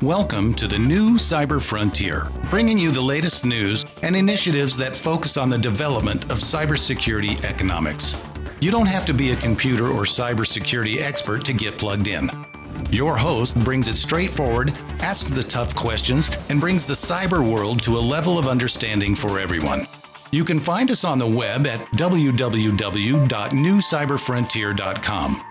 Welcome to the new Cyber Frontier, bringing you the latest news and initiatives that focus on the development of cybersecurity economics. You don't have to be a computer or cybersecurity expert to get plugged in. Your host brings it straightforward, asks the tough questions, and brings the cyber world to a level of understanding for everyone. You can find us on the web at www.newcyberfrontier.com.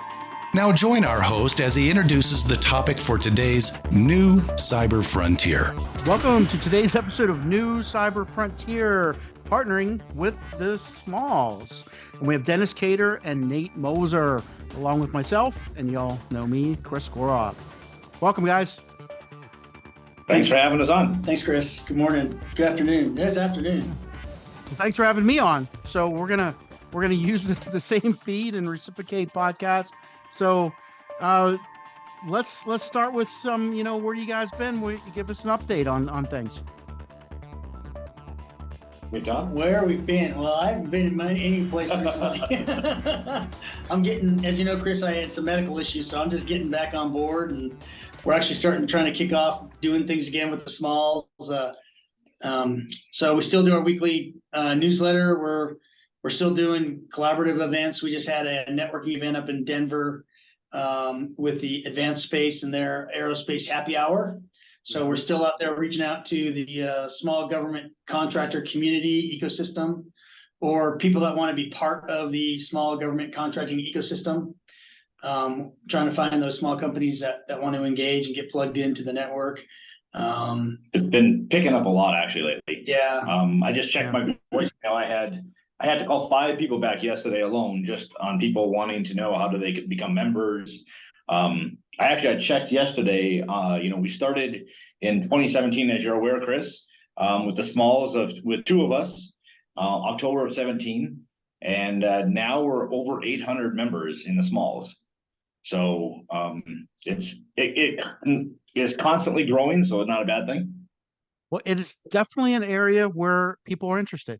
Now join our host as he introduces the topic for today's new Cyber Frontier. Welcome to today's episode of New Cyber Frontier, partnering with the Smalls. And we have Dennis Cater and Nate Moser, along with myself, and y'all know me, Chris Gorog. Welcome, guys. Thanks for having us on. Thanks, Chris. Good morning. Good afternoon. It's afternoon. Well, thanks for having me on. So we're gonna use the same feed and reciprocate podcast. So let's start with some, where you guys been. Give us an update on things. Good job. Where we've been? Well, I haven't been in any place recently. I'm getting, as you know, Chris, I had some medical issues, so I'm just getting back on board, and we're actually trying to kick off doing things again with the Smalls. So we still do our weekly newsletter. We're still doing collaborative events. We just had a networking event up in Denver with the Advanced Space and their aerospace happy hour. So we're still out there reaching out to the small government contractor community ecosystem, or people that want to be part of the small government contracting ecosystem. Trying to find those small companies that want to engage and get plugged into the network. It's been picking up a lot actually lately. Yeah. I just checked my voicemail. I had to call 5 people back yesterday alone, just on people wanting to know how they could become members. I checked yesterday. We started in 2017, as you're aware, Chris, with the Smalls with 2 of us, October of 17, and now we're over 800 members in the Smalls. So it is constantly growing, so it's not a bad thing. Well, it is definitely an area where people are interested.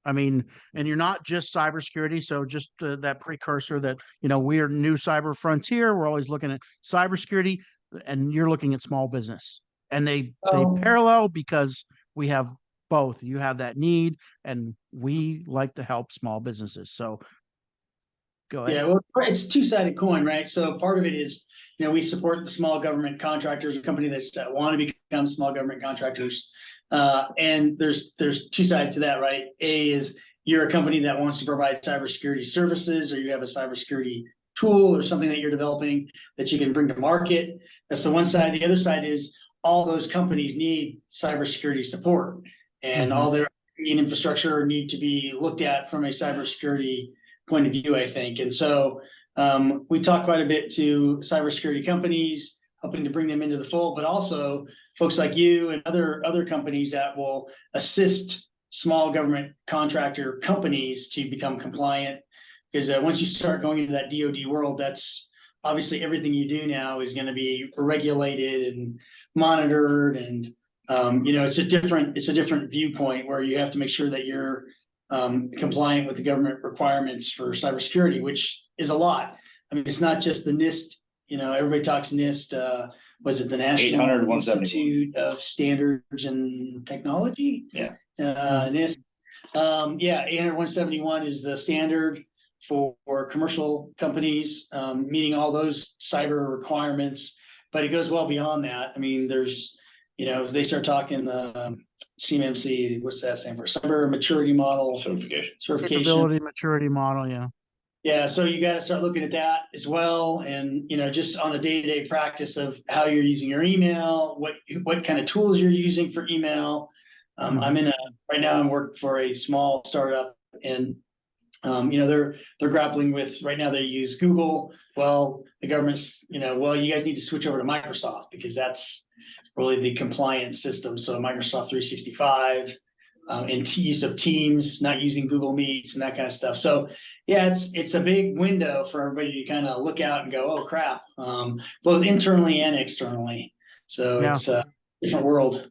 I mean, and you're not just cybersecurity. So just that precursor that, we are new cyber frontier. We're always looking at cybersecurity, and you're looking at small business, and they parallel because we have both. You have that need, and we like to help small businesses. So go ahead. Yeah, well, it's a two-sided coin, right? So part of it is, we support the small government contractors, a company that want to become small government contractors. And there's 2 sides to that, right? A is you're a company that wants to provide cybersecurity services, or you have a cybersecurity tool or something that you're developing that you can bring to market. That's the one side. The other side is all those companies need cybersecurity support, and all their infrastructure need to be looked at from a cybersecurity point of view, I think. And so we talk quite a bit to cybersecurity companies, hoping to bring them into the fold, but also folks like you and other companies that will assist small government contractor companies to become compliant. Because once you start going into that DoD world, that's obviously everything you do now is going to be regulated and monitored, and it's a different viewpoint where you have to make sure that you're compliant with the government requirements for cybersecurity, which is a lot. I mean, it's not just the NIST. Everybody talks NIST. Was it the National Institute of Standards and Technology? Yeah. NIST. 80171 is the standard for commercial companies meeting all those cyber requirements, but it goes well beyond that. I mean, there's, if they start talking the CMMC, what's that stand for? Cyber Maturity Model Certification. Capability Maturity Model, yeah. Yeah, so you got to start looking at that as well, and just on a day-to-day practice of how you're using your email, what kind of tools you're using for email. I'm right now I'm working for a small startup, and they're grappling with right now. They use Google. Well, the government's you guys need to switch over to Microsoft because that's really the compliance system. So Microsoft 365. And use of Teams, not using Google Meets and that kind of stuff. So yeah, it's a big window for everybody to kind of look out and go, oh crap, both internally and externally. So it's a different world.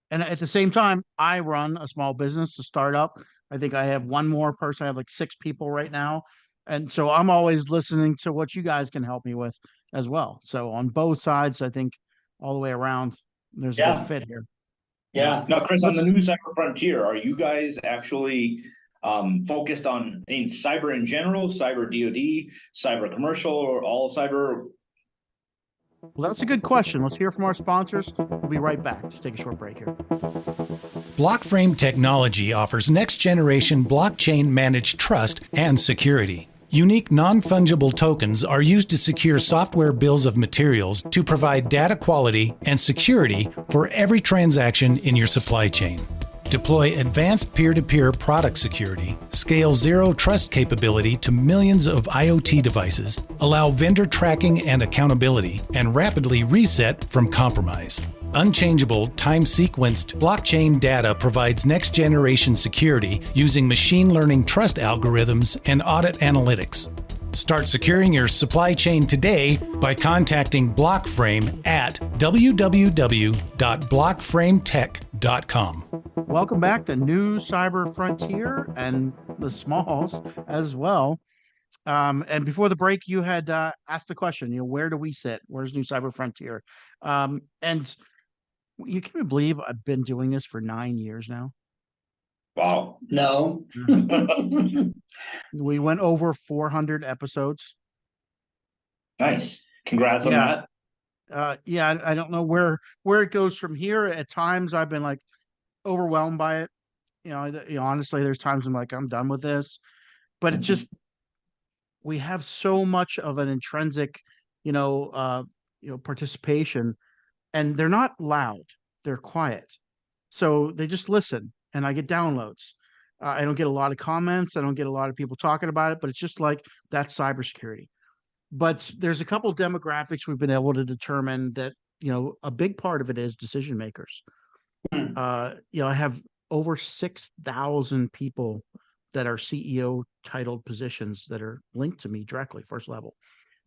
And at the same time, I run a small business, a startup. I think I have one more person. I have like 6 people right now. And so I'm always listening to what you guys can help me with as well. So on both sides, I think all the way around. There's a Yeah. good fit here. Yeah. Now, Chris, on the Let's- new cyber frontier, are you guys actually focused on cyber in general, cyber DoD, cyber commercial, or all cyber? Well, that's a good question. Let's hear from our sponsors. We'll be right back. Just take a short break here. Blockframe Technology offers next-generation blockchain managed trust and security. Unique non-fungible tokens are used to secure software bills of materials to provide data quality and security for every transaction in your supply chain. Deploy advanced peer-to-peer product security, scale zero trust capability to millions of IoT devices, allow vendor tracking and accountability, and rapidly reset from compromise. Unchangeable, time-sequenced blockchain data provides next-generation security using machine learning trust algorithms and audit analytics. Start securing your supply chain today by contacting Blockframe at www.blockframetech.com. Welcome back to New Cyber Frontier and the Smalls as well. And before the break, you had asked the question, where do we sit? Where's New Cyber Frontier? And you can believe I've been doing this for 9 years now. Wow. No. We went over 400 episodes. Nice. Congrats on Yeah. that. I don't know where it goes from here. At times I've been like overwhelmed by it. Honestly, there's times I'm like, I'm done with this, but it just, we have so much of an intrinsic, participation, and they're not loud, they're quiet. So they just listen and I get downloads. I don't get a lot of comments. I don't get a lot of people talking about it, but it's just like that's cybersecurity. But there's a couple demographics we've been able to determine that, a big part of it is decision makers. I have over 6,000 people that are CEO titled positions that are linked to me directly, first level,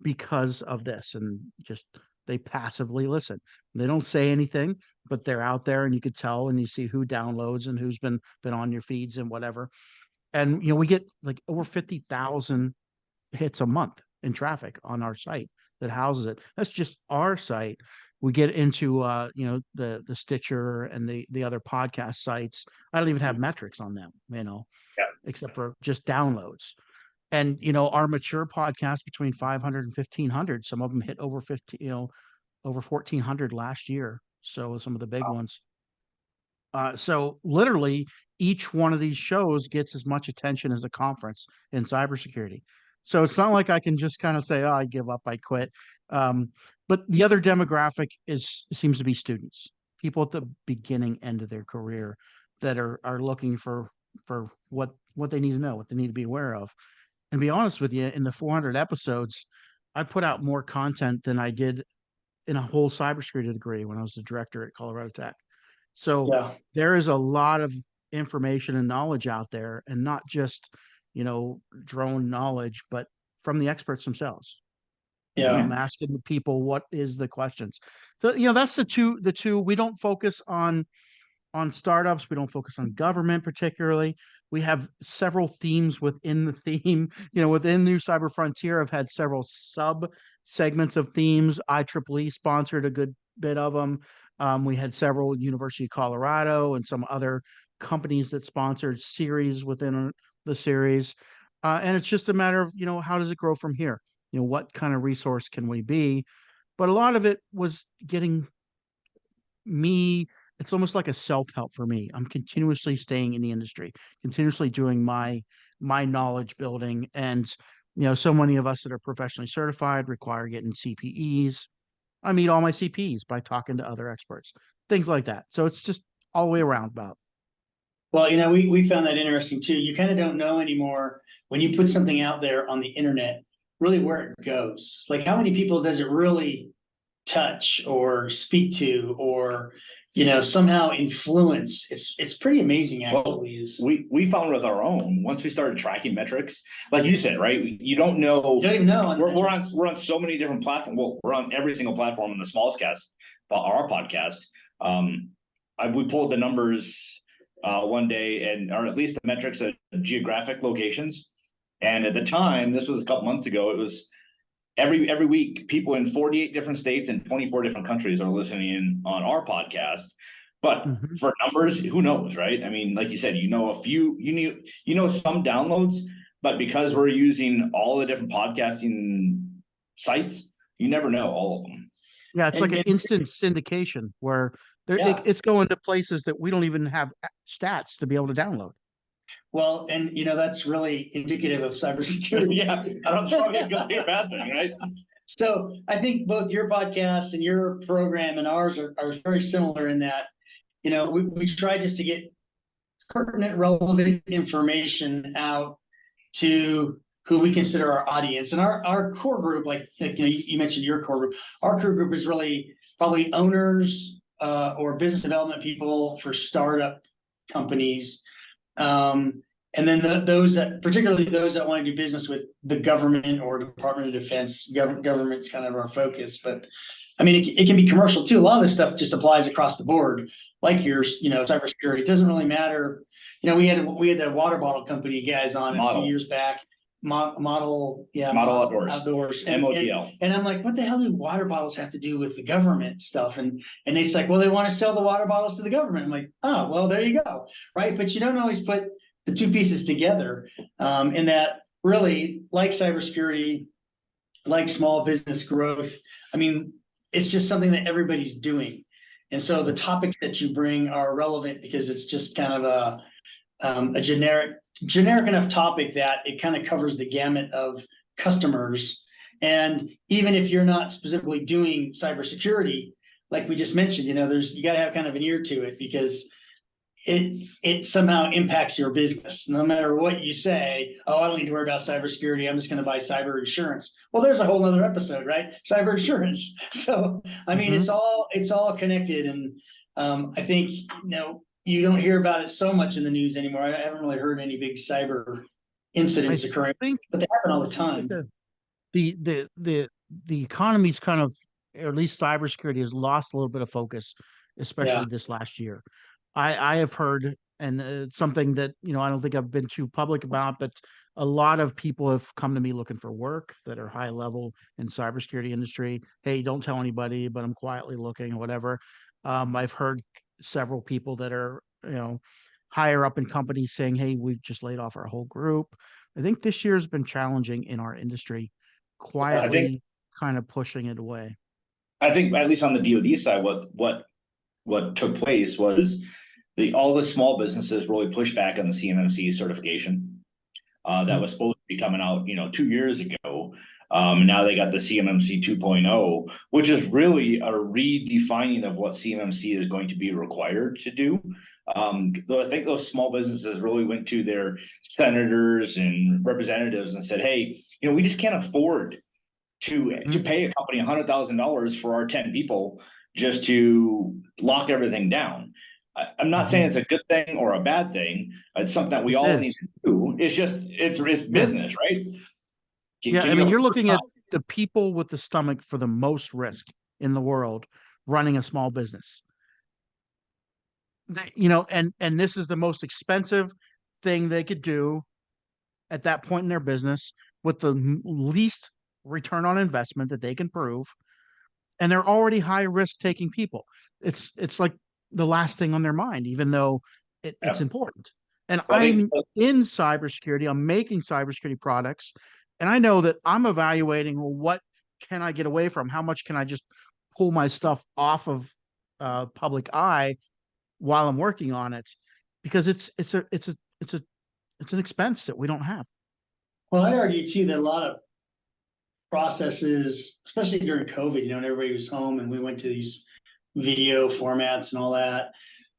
because of this. And just they passively listen. They don't say anything, but they're out there, and you could tell, and you see who downloads and who's been on your feeds and whatever. And we get like over 50,000 hits a month in traffic on our site that houses it. That's just our site. We get into the Stitcher and the other podcast sites. I don't even have metrics on them, except for just downloads. And our mature podcast between 500 and 1,500. Some of them hit over 1,400 last year. So some of the big ones. So literally each one of these shows gets as much attention as a conference in cybersecurity. So it's not like I can just kind of say, oh, I give up, I quit. But the other demographic seems to be students, people at the beginning end of their career that are looking for what they need to know, what they need to be aware of. And be honest with you, in the 400 episodes, I put out more content than I did in a whole cybersecurity degree when I was the director at Colorado Tech. So there is a lot of information and knowledge out there, and not just, drone knowledge, but from the experts themselves. Yeah. I'm asking the people, what is the questions? So, that's the two, we don't focus on startups. We don't focus on government particularly. We have several themes within the theme, within New Cyber Frontier. I've had several sub segments of themes. IEEE sponsored a good bit of them. We had several University of Colorado and some other companies that sponsored series within the series. And it's just a matter of, how does it grow from here? What kind of resource can we be? But a lot of it was getting me, it's almost like a self-help for me. I'm continuously staying in the industry, continuously doing my knowledge building. And, so many of us that are professionally certified require getting CPEs. I meet all my CPs by talking to other experts, things like that. So it's just all the way around about. Well, we found that interesting too. You kind of don't know anymore when you put something out there on the internet, really where it goes. Like, how many people does it really touch or speak to, or somehow influence? It's pretty amazing, actually. We found with our own, once we started tracking metrics, like you said, right? You don't know. You don't even know. We're on so many different platforms. Well, we're on every single platform in the Smalls Cast, our podcast. We pulled the numbers one day, or at least the metrics at geographic locations. And at the time, this was a couple months ago, it was every week, people in 48 different states and 24 different countries are listening in on our podcast. But for numbers, who knows, right? I mean, like you said, a few, some downloads, but because we're using all the different podcasting sites, you never know all of them. Yeah, it's like an instant syndication where it's going to places that we don't even have stats to be able to download. Well, and that's really indicative of cybersecurity. Yeah, I don't know if it's a bad thing, right? So I think both your podcast and your program and ours are very similar in that, we try just to get pertinent, relevant information out to who we consider our audience. And our core group, like you mentioned your core group, our core group is really probably owners or business development people for startup companies. And then particularly those that want to do business with the government or Department of Defense. Government's kind of our focus, but I mean, it can be commercial too. A lot of this stuff just applies across the board, like yours, cybersecurity. It doesn't really matter. We had the water bottle company guys on a few years back. Model Outdoors. MOTL. And I'm like, what the hell do water bottles have to do with the government stuff? And it's like, well, they want to sell the water bottles to the government. I'm like, oh, well, there you go. Right. But you don't always put the two pieces together. And that really, like cybersecurity, like small business growth, I mean, it's just something that everybody's doing. And so the topics that you bring are relevant because it's just kind of a generic enough topic that it kind of covers the gamut of customers. And even if you're not specifically doing cybersecurity, like we just mentioned, you got to have kind of an ear to it because it somehow impacts your business. No matter what you say, oh, I don't need to worry about cybersecurity. I'm just going to buy cyber insurance. Well, there's a whole other episode, right? Cyber insurance. So, I mean, it's all connected. And I think, you don't hear about it so much in the news anymore. I haven't really heard any big cyber incidents occurring, but they happen all the time. The economy's kind of, or at least cybersecurity, has lost a little bit of focus, especially this last year. I have heard, and it's something that I don't think I've been too public about, but a lot of people have come to me looking for work that are high level in cybersecurity industry. Hey, don't tell anybody, but I'm quietly looking or whatever. I've heard several people that are higher up in companies saying, hey, we've just laid off our whole group. I think this year has been challenging in our industry, quietly kind of pushing it away. I think at least on the DoD side, what took place was all the small businesses really pushed back on the CMMC certification that was supposed to be coming out 2 years ago. Now they got the CMMC 2.0, which is really a redefining of what CMMC is going to be required to do. Though I think those small businesses really went to their senators and representatives and said, hey, we just can't afford to pay a company $100,000 for our 10 people just to lock everything down. I'm not saying it's a good thing or a bad thing. It's something that we all need to do. It's just, it's business, right? I mean, you're looking at the people with the stomach for the most risk in the world running a small business. And this is the most expensive thing they could do at that point in their business with the least return on investment that they can prove. And they're already high risk taking people. It's like the last thing on their mind, even though it's important. And I'm in cybersecurity. I'm making cybersecurity products. And I know that I'm evaluating, well, what can I get away from? How much can I just pull my stuff off of public eye while I'm working on it? Because it's an expense that we don't have. Well, I'd argue too that a lot of processes, especially during COVID, and everybody was home and we went to these video formats and all that.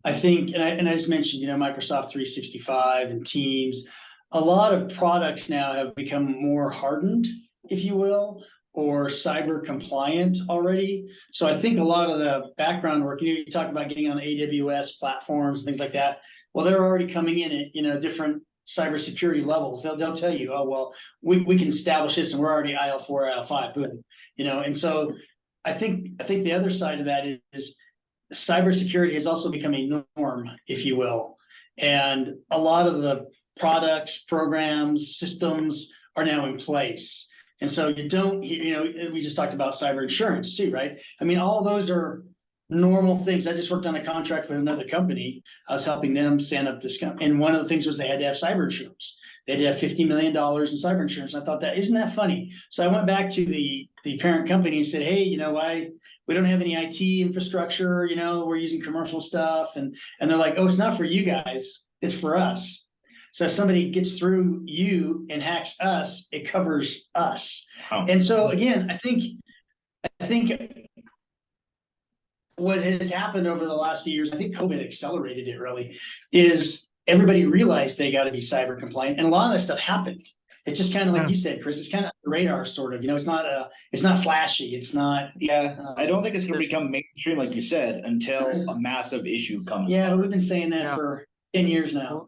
I think, and I just mentioned, Microsoft 365 and Teams. A lot of products now have become more hardened, if you will, or cyber compliant already. So I think a lot of the background work, you talk about getting on AWS platforms and things like that. Well, they're already coming in at different cybersecurity levels. They'll tell you, oh, well, we can establish this and we're already IL4, IL5, boom. And so I think the other side of that is cybersecurity has also become a norm, if you will. And a lot of the products, programs, systems are now in place. And so you don't, we just talked about cyber insurance too, right? I mean, all those are normal things. I just worked on a contract with another company. I was helping them stand up this company. And one of the things was they had to have cyber insurance. They had to have $50 million in cyber insurance. I thought isn't that funny? So I went back to the parent company and said, hey, we don't have any IT infrastructure, we're using commercial stuff. And they're like, oh, it's not for you guys, it's for us. So if somebody gets through you and hacks us, it covers us. Oh. And so again, I think what has happened over the last few years, I think COVID accelerated it really, is everybody realized they got to be cyber compliant. And a lot of that stuff happened. It's just kind of like you said, Chris, it's kind of the radar sort of, it's not flashy. It's not. Yeah. I don't think it's going to become mainstream, like you said, until a massive issue comes. Yeah, but we've been saying that for 10 years now.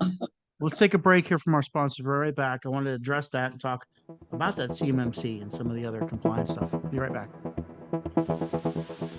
Let's take a break here from our sponsors. We're right back. I wanted to address that and talk about that CMMC and some of the other compliance stuff. Be right back.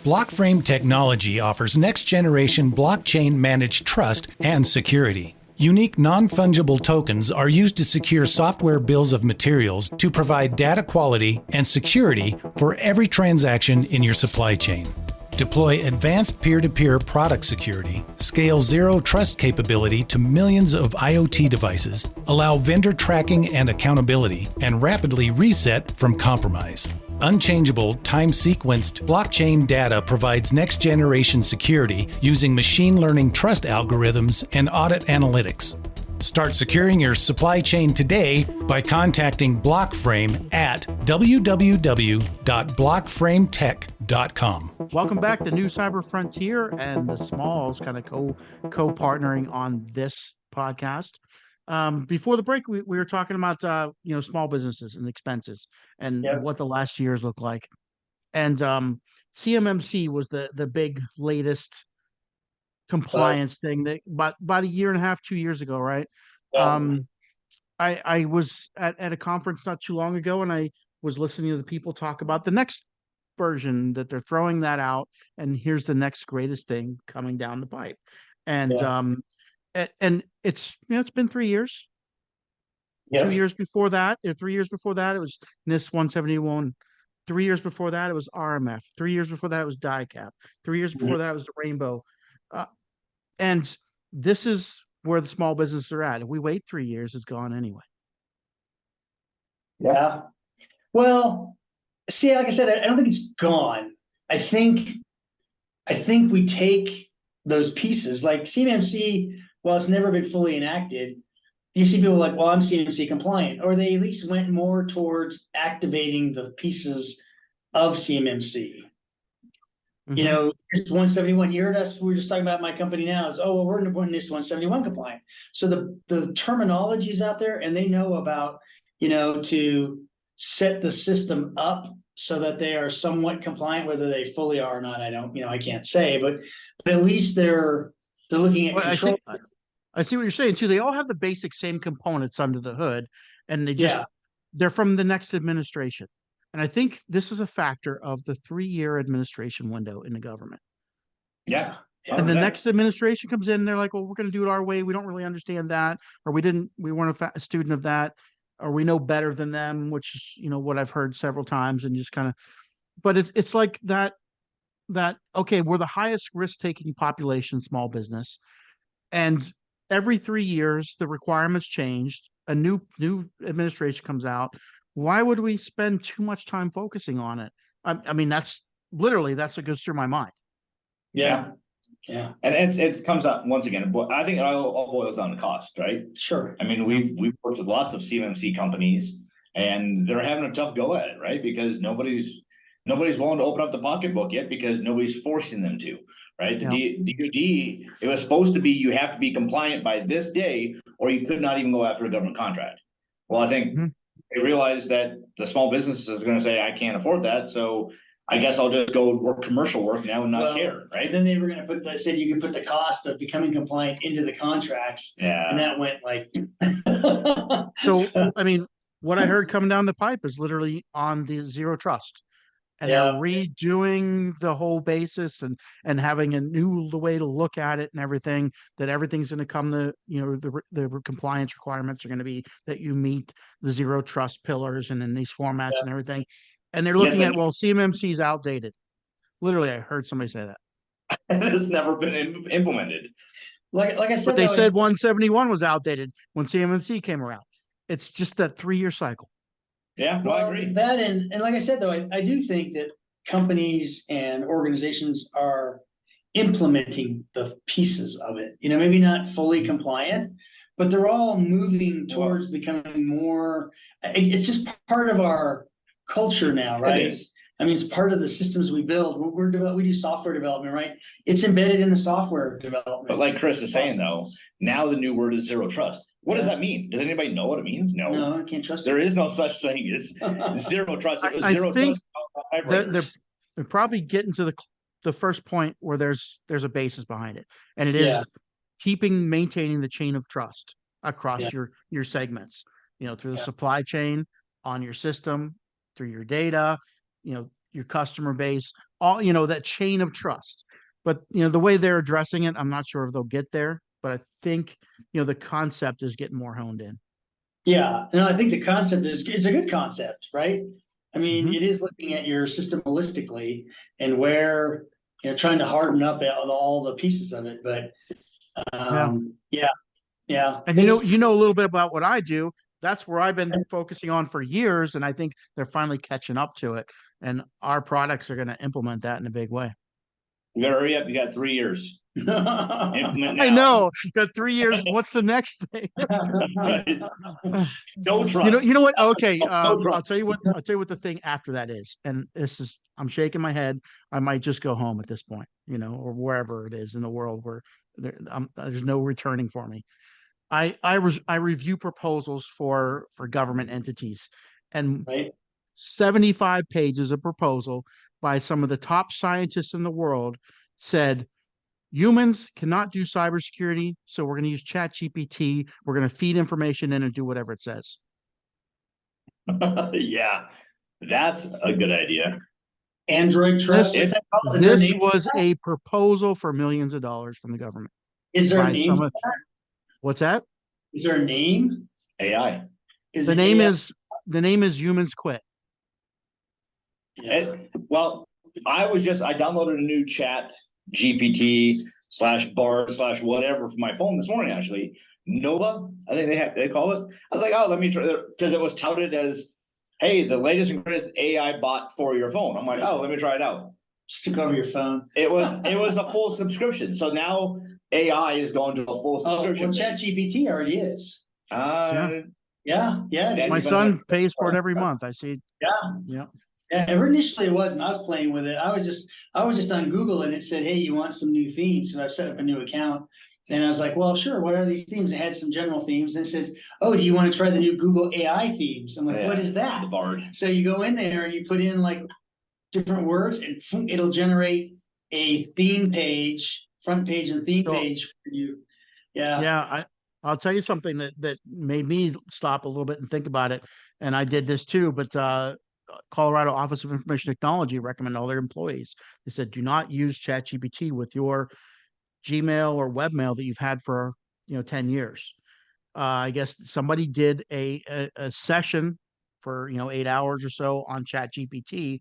Blockframe Technology offers next-generation blockchain-managed trust and security. Unique non-fungible tokens are used to secure software bills of materials to provide data quality and security for every transaction in your supply chain. Deploy advanced peer-to-peer product security, scale zero trust capability to millions of IoT devices, allow vendor tracking and accountability, and rapidly reset from compromise. Unchangeable, time-sequenced blockchain data provides next-generation security using machine learning trust algorithms and audit analytics. Start securing your supply chain today by contacting Blockframe at www.blockframetech.com. Welcome back to New Cyber Frontier and the Smalls kind of co-partnering on this podcast. Before the break, we were talking about small businesses and expenses and what the last years look like. And CMMC was the big latest compliance thing that about a year and a half, 2 years ago, right? I was at a conference not too long ago, and I was listening to the people talk about the next version that they're throwing that out, and here's the next greatest thing coming down the pipe. And and it's it's been 3 years. 2 years before that, 3 years before that, it was NIST 171. 3 years before that, it was RMF. 3 years before that, it was DICAP. 3 years before that, it was the Rainbow. And this is where the small businesses are at. If we wait 3 years, it's gone anyway. Yeah. Well, see, like I said, I don't think it's gone. I think we take those pieces like CMMC. Well, it's never been fully enacted. You see people like, well, I'm CMMC compliant, or they at least went more towards activating the pieces of CMMC. NIST 171. You heard us. We were just talking about my company now. Is we're going to put NIST 171 compliant. So the terminology is out there, and they know about to set the system up so that they are somewhat compliant. Whether they fully are or not, I can't say. But at least they're looking at control. I see what you're saying too. They all have the basic same components under the hood, and they're from the next administration. And I think this is a factor of the 3-year administration window in the government. Yeah. And the next administration comes in, and they're like, well, we're going to do it our way. We don't really understand that, or we weren't a student of that, or we know better than them, which is, what I've heard several times, and just kind of, but it's like that, okay, we're the highest risk-taking population, small business. And every 3 years, the requirements changed. A new administration comes out. Why would we spend too much time focusing on it? I mean, that's what goes through my mind. Yeah. And it comes up once again, but I think it all boils down to cost, right? Sure. I mean, we've worked with lots of CMMC companies, and they're having a tough go at it, right? Because nobody's willing to open up the pocketbook yet, because nobody's forcing them to, right? The DoD, it was supposed to be you have to be compliant by this day, or you could not even go after a government contract. Well, I think they realized that the small business is going to say, I can't afford that, so I guess I'll just go work commercial work now and not care, right? Then they were going to said you could put the cost of becoming compliant into the contracts. Yeah. And that went like. So, I mean, what I heard coming down the pipe is literally on the zero trust. and they're Yeah. redoing the whole basis and having a new way to look at it and everything, that everything's going to come to, the compliance requirements are going to be that you meet the zero trust pillars and in these formats and everything. And they're looking at, well, CMMC is outdated. Literally, I heard somebody say that. And it's never been implemented. Like I said, But they though, said 171 was outdated when CMMC came around. It's just that 3-year cycle. Yeah, no, I agree. That and like I said, though, I do think that companies and organizations are implementing the pieces of it. Maybe not fully compliant, but they're all moving towards becoming more. It's just part of our culture now, right? I mean, it's part of the systems we build. We do software development, right? It's embedded in the software development. But like Chris is saying, though, now the new word is zero trust. What does that mean? Does anybody know what it means? No, I can't trust There is no such thing as zero trust. It was I zero think trust. they're probably getting to the first point where there's a basis behind it, and it is maintaining the chain of trust across your segments. Through the supply chain, on your system, through your data, your customer base, all that chain of trust. But the way they're addressing it, I'm not sure if they'll get there, but I think the concept is getting more honed in. Yeah, and I think the concept is a good concept, right? I mean, it is looking at your system holistically and where trying to harden up all the pieces of it. But yeah. And you know a little bit about what I do. That's where I've been focusing on for years, and I think they're finally catching up to it. And our products are going to implement that in a big way. You got to hurry up. You got 3 years. Implement now. I know. Got 3 years. What's the next thing? No trust. You know what? Okay. No trust. I'll tell you what the thing after that is. And I'm shaking my head. I might just go home at this point, or wherever it is in the world where there's no returning for me. I review proposals for government entities, and 75 pages of proposal by some of the top scientists in the world said humans cannot do cybersecurity, so we're going to use ChatGPT. We're going to feed information in and do whatever it says. Yeah, that's a good idea. Android trust. This was a proposal for millions of dollars from the government. Is there a name? What's that? Is there a name? AI. The name is Humans Quit. Well, I downloaded a new Chat GPT /Bard/ whatever for my phone this morning, actually. Nova, I think they call it. I was like, oh, let me try, because it was touted as, hey, the latest and greatest AI bot for your phone. I'm like, oh, let me try it out. Stick over your phone. It was a full subscription. So now AI is going to a full subscription. Well, ChatGPT already is. Yeah. My son pays for it every month. I see. Yeah. Initially it wasn't. I was playing with it. I was just on Google and it said, hey, you want some new themes? So I set up a new account. And I was like, well, sure. What are these themes? It had some general themes. And it says, oh, do you want to try the new Google AI themes? I'm like, what is that? The Bard. So you go in there and you put in like different words and it'll generate a theme page, front page and theme page for you. Yeah. I'll tell you something that made me stop a little bit and think about it. And I did this too, but Colorado Office of Information Technology recommend all their employees. They said, do not use ChatGPT with your Gmail or webmail that you've had for 10 years. I guess somebody did a session for 8 hours or so on ChatGPT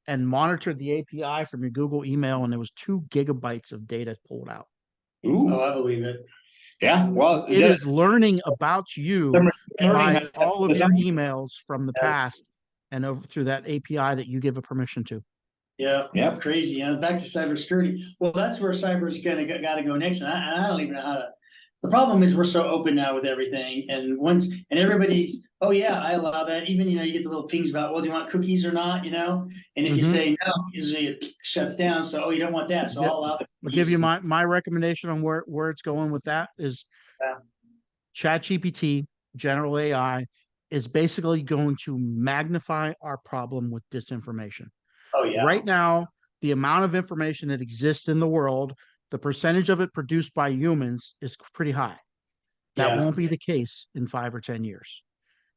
and monitored the API from your Google email, and there was 2 gigabytes of data pulled out. Ooh. Oh, I believe it. Yeah, well, it is learning about you by all of your emails from the past and over through that API that you give a permission to. Yeah, crazy. Back to cybersecurity. Well, that's where cyber's got to go next. And I don't even know how to. The problem is we're so open now with everything, and everybody's, oh yeah, I allow that. Even you get the little pings about, well, do you want cookies or not? And if you say no, usually it shuts down. So you don't want that. So I'll allow it. I'll give you my recommendation on where it's going with that is ChatGPT, general AI, is basically going to magnify our problem with disinformation. Oh yeah. Right now, the amount of information that exists in the world, the percentage of it produced by humans is pretty high. That won't be the case in 5 or 10 years.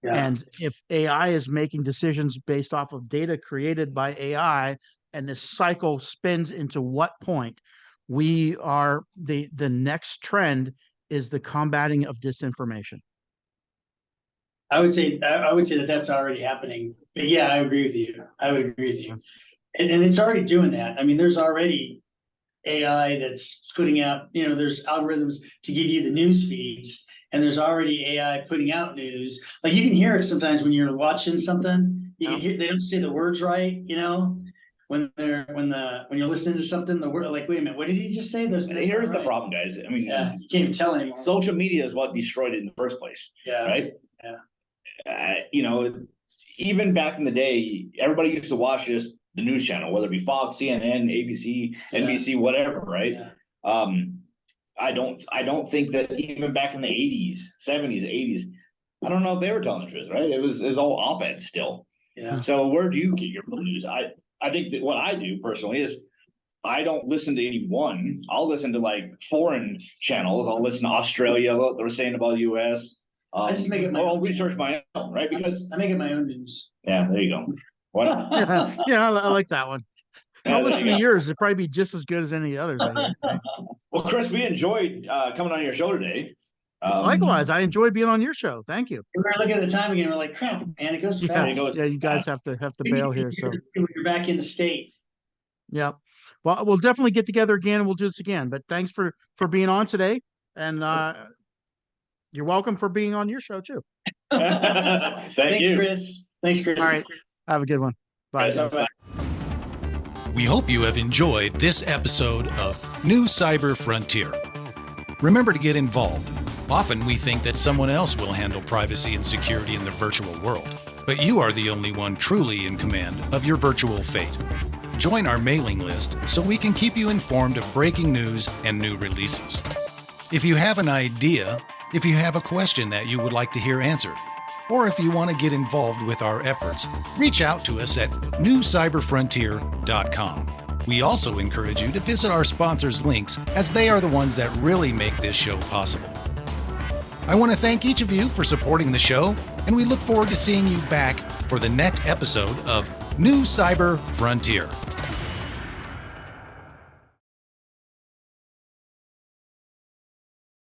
Yeah. And if AI is making decisions based off of data created by AI, and this cycle spins into what point, we are the next trend is the combating of disinformation. I would say that that's already happening. But yeah, I agree with you. I would agree with you. And it's already doing that. I mean, there's already AI that's putting out, there's algorithms to give you the news feeds, and there's already AI putting out news. Like you can hear it sometimes when you're watching something. You can hear they don't say the words right, when you're listening to something, the word like, wait a minute, what did he just say? And here's the problem, guys. I mean, Yeah, you can't even tell anymore. social media is what destroyed it in the first place. Yeah. Right. Yeah. Even back in the day, everybody used to watch just the news channel, whether it be Fox, CNN, ABC, NBC, whatever, right? Yeah. I don't think that even back in the 80s, 70s, 80s, I don't know if they were telling the truth, right? It was all op-ed still. Yeah. So where do you get your news? I think that what I do personally is I don't listen to any one. I'll listen to like foreign channels. I'll listen to Australia, what they're saying about US. I just make it my I'll own research my own, right? Because I make it my own news. yeah, there you go. What? Yeah, I like that one. Yeah, I'll there listen you to go. yours. It'd probably be just as good as any others. I hear, right? Well, Chris, we enjoyed coming on your show today. Likewise, I enjoy being on your show. Thank you. We were looking at the time again. We're like, crap, man, it goes Yeah, fast. yeah, you guys have to bail here. So You're back in the state. yeah, well, we'll definitely get together again, and we'll do this again. But thanks for being on today, and you're welcome for being on your show too. Thanks, you. Chris. Thanks, Chris. All right, have a good one. Bye. Yes, guys. bye. We hope you have enjoyed this episode of New Cyber Frontier. Remember to get involved. Often we think that someone else will handle privacy and security in the virtual world, but you are the only one truly in command of your virtual fate. Join our mailing list so we can keep you informed of breaking news and new releases. If you have an idea, if you have a question that you would like to hear answered, or if you want to get involved with our efforts, reach out to us at newcyberfrontier.com. We also encourage you to visit our sponsors' links, as they are the ones that really make this show possible. I want to thank each of you for supporting the show, and we look forward to seeing you back for the next episode of New Cyber Frontier.